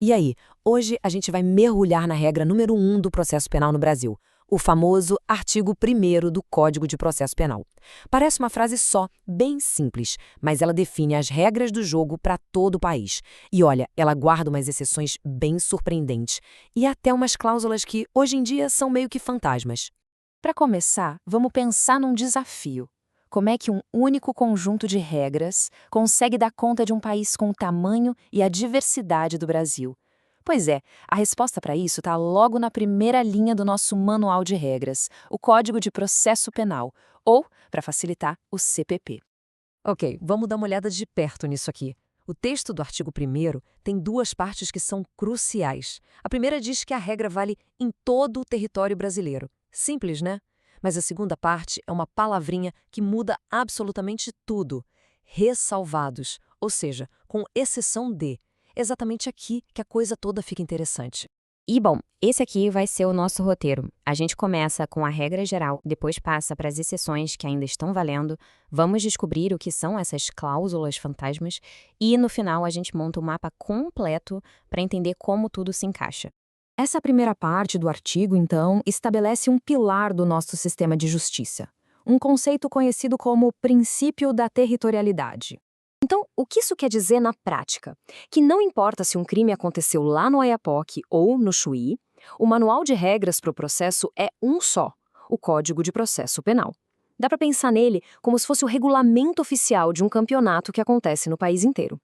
E aí, hoje a gente vai mergulhar na regra número 1 do processo penal no Brasil, o famoso artigo 1º do Código de Processo Penal. Parece uma frase só, bem simples, mas ela define as regras do jogo para todo o país. E olha, ela guarda umas exceções bem surpreendentes e até umas cláusulas que hoje em dia são meio que fantasmas. Para começar, vamos pensar num desafio. Como é que um único conjunto de regras consegue dar conta de um país com o tamanho e a diversidade do Brasil? Pois é, a resposta para isso está logo na primeira linha do nosso Manual de Regras, o Código de Processo Penal, ou, para facilitar, o CPP. Ok, vamos dar uma olhada de perto nisso aqui. O texto do artigo 1º tem duas partes que são cruciais. A primeira diz que a regra vale em todo o território brasileiro. Simples, né? Mas a segunda parte é uma palavrinha que muda absolutamente tudo. Ressalvados, ou seja, com exceção de. Exatamente aqui que a coisa toda fica interessante. E bom, esse aqui vai ser o nosso roteiro. A gente começa com a regra geral, depois passa para as exceções que ainda estão valendo, vamos descobrir o que são essas cláusulas fantasmas e no final a gente monta o mapa completo para entender como tudo se encaixa. Essa primeira parte do artigo, então, estabelece um pilar do nosso sistema de justiça, um conceito conhecido como princípio da territorialidade. Então, o que isso quer dizer na prática? Que não importa se um crime aconteceu lá no Oiapoque ou no Chuí, o manual de regras para o processo é um só, o Código de Processo Penal. Dá para pensar nele como se fosse o regulamento oficial de um campeonato que acontece no país inteiro.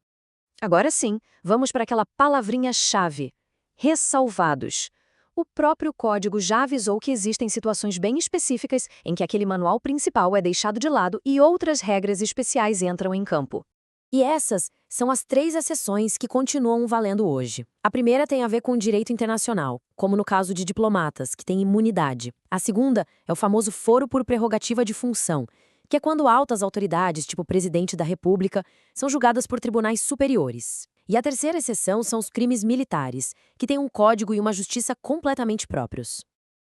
Agora sim, vamos para aquela palavrinha-chave: ressalvados. O próprio código já avisou que existem situações bem específicas em que aquele manual principal é deixado de lado e outras regras especiais entram em campo. E essas são as 3 exceções que continuam valendo hoje. A primeira tem a ver com o direito internacional, como no caso de diplomatas, que têm imunidade. A segunda é o famoso foro por prerrogativa de função, que é quando altas autoridades, tipo o presidente da República, são julgadas por tribunais superiores. E a terceira exceção são os crimes militares, que têm um código e uma justiça completamente próprios.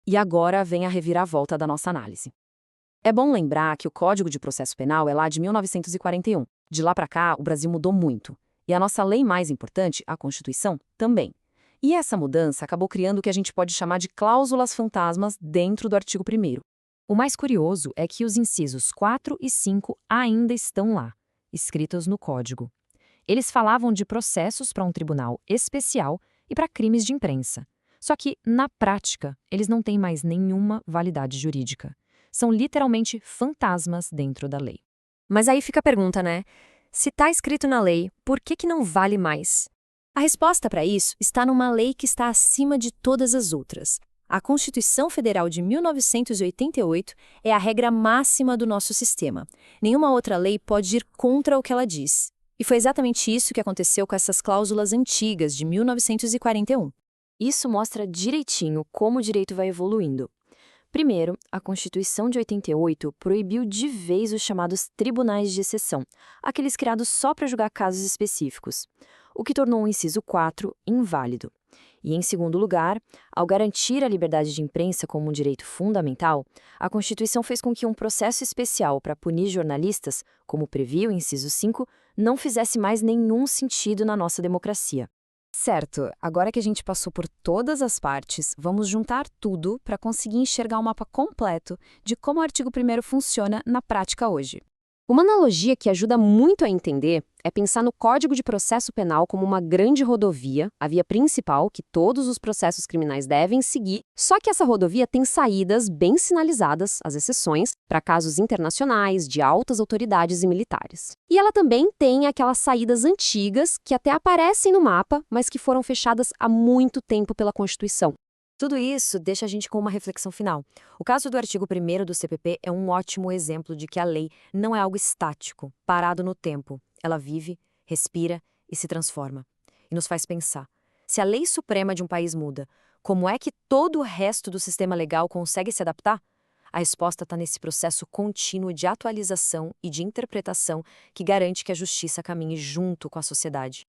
E agora vem a reviravolta da nossa análise. É bom lembrar que o Código de Processo Penal é lá de 1941. De lá para cá, o Brasil mudou muito. E a nossa lei mais importante, a Constituição, também. E essa mudança acabou criando o que a gente pode chamar de cláusulas fantasmas dentro do artigo 1º. O mais curioso é que os incisos 4 e 5 ainda estão lá, escritos no Código. Eles falavam de processos para um tribunal especial e para crimes de imprensa. Só que, na prática, eles não têm mais nenhuma validade jurídica. São literalmente fantasmas dentro da lei. Mas aí fica a pergunta, né? Se está escrito na lei, por que não vale mais? A resposta para isso está numa lei que está acima de todas as outras. A Constituição Federal de 1988 é a regra máxima do nosso sistema. Nenhuma outra lei pode ir contra o que ela diz. E foi exatamente isso que aconteceu com essas cláusulas antigas de 1941. Isso mostra direitinho como o direito vai evoluindo. Primeiro, a Constituição de 88 proibiu de vez os chamados tribunais de exceção, aqueles criados só para julgar casos específicos, o que tornou o inciso 4 inválido. E, em segundo lugar, ao garantir a liberdade de imprensa como um direito fundamental, a Constituição fez com que um processo especial para punir jornalistas, como previa o inciso 5, não fizesse mais nenhum sentido na nossa democracia. Certo, agora que a gente passou por todas as partes, vamos juntar tudo para conseguir enxergar um mapa completo de como o artigo 1º funciona na prática hoje. Uma analogia que ajuda muito a entender é pensar no Código de Processo Penal como uma grande rodovia, a via principal que todos os processos criminais devem seguir, só que essa rodovia tem saídas bem sinalizadas, as exceções, para casos internacionais, de altas autoridades e militares. E ela também tem aquelas saídas antigas que até aparecem no mapa, mas que foram fechadas há muito tempo pela Constituição. Tudo isso deixa a gente com uma reflexão final. O caso do artigo 1º do CPP é um ótimo exemplo de que a lei não é algo estático, parado no tempo. Ela vive, respira e se transforma. E nos faz pensar. Se a lei suprema de um país muda, como é que todo o resto do sistema legal consegue se adaptar? A resposta está nesse processo contínuo de atualização e de interpretação que garante que a justiça caminhe junto com a sociedade.